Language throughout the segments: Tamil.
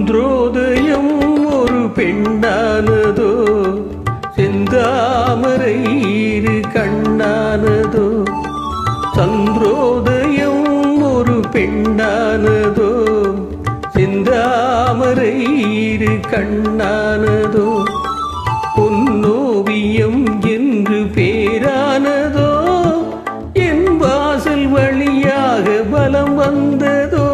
சந்திரோதயம் ஒரு பெண்ணானதோ, செந்தாமரை இரு கண்ணானதோ. சந்திரோதயம் ஒரு பெண்ணானதோ, செந்தாமரை இரு கண்ணானதோ. பொன்னோவியம் என்று பேரானதோ, என் வாசல் வழியாக பலம் வந்ததோ.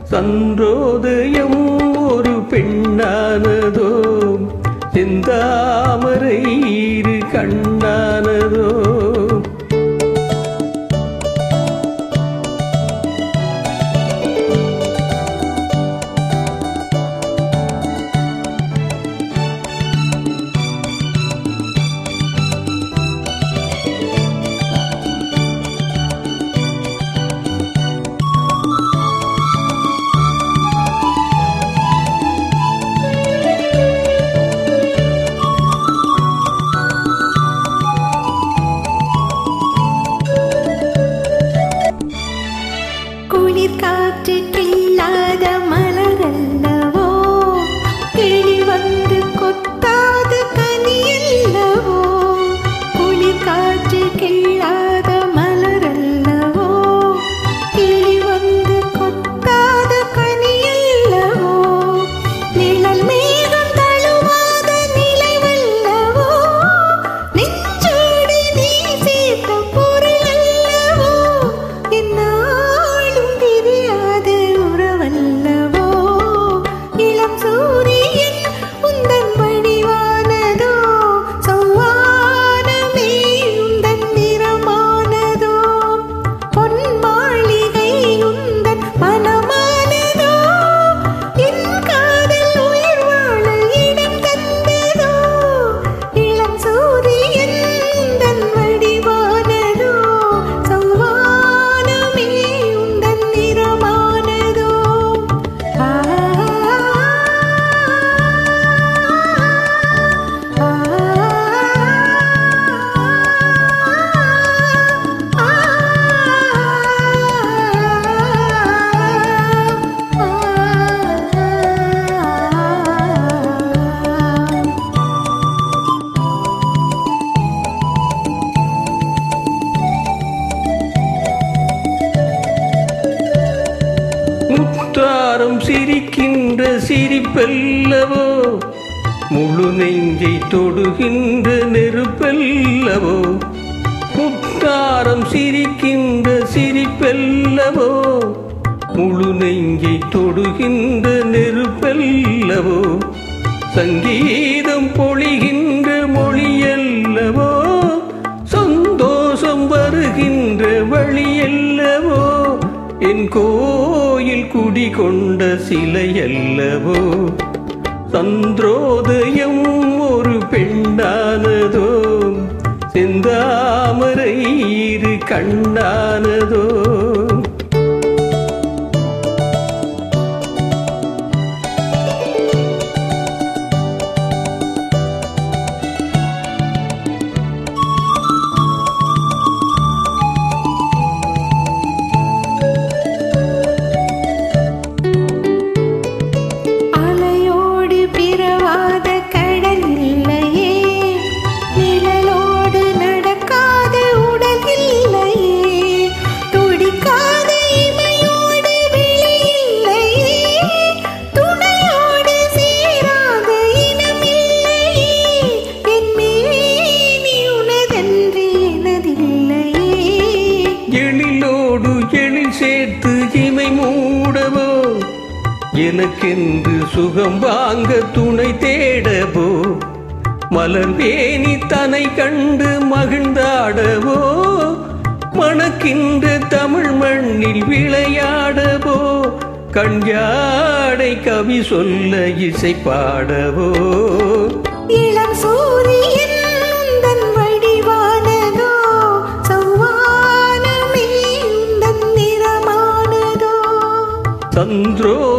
சந்திரோதயம் ஒரு பெண்ணானதோ, செந்தாமரை இரு கண்ணானதோ. காற்று கில்லாத மலரல்லவோ, கிளி வந்து கொத்தாத கனியல்லவோ. குளிர் காற்று கில்லாத மலரல்லவோ, கிளி வந்து கொத்தாத கனியல்லவோ. நிழல் மேகம் தழுவாத நிலைவல்லவோ, நெஞ்சோடு நீ சேர்த்த பொருள் அல்லவோ. என்ன முத்தாரம் சிரிக்கின்ற சிரிப்பல்லவோ, முழு நெஞ்சை தொடுகின்ற நெருப்பல்லவோ. முத்தாரம் சிரிக்கின்ற சிரிப்பல்லவோ, முழு நெஞ்சை தொடுகின்ற நெருப்பல்லவோ. சங்கீதம் பொழிகின்ற மொழியல்லவோ, சந்தோஷம் வருகின்ற வழியல்லவோ. என் கோயில் குடிகொண்ட சிலையல்லவோ. சந்திரோதயம் ஒரு பெண்ணானதோ, செந்தாமரை இரு கண்ணானதோ. சேர்த்து இமை மூடவோ, எனக்கென்று சுகம் வாங்க துணை தேடவோ. மலர் வேணி தனை கண்டு மகிழ்ந்தாடவோ, மணக்கின்ற தமிழ் மண்ணில் விளையாடவோ. கண்யாடை கவி சொல்ல இசை பாடவோ. இளம் சூரியன் சந்திரோ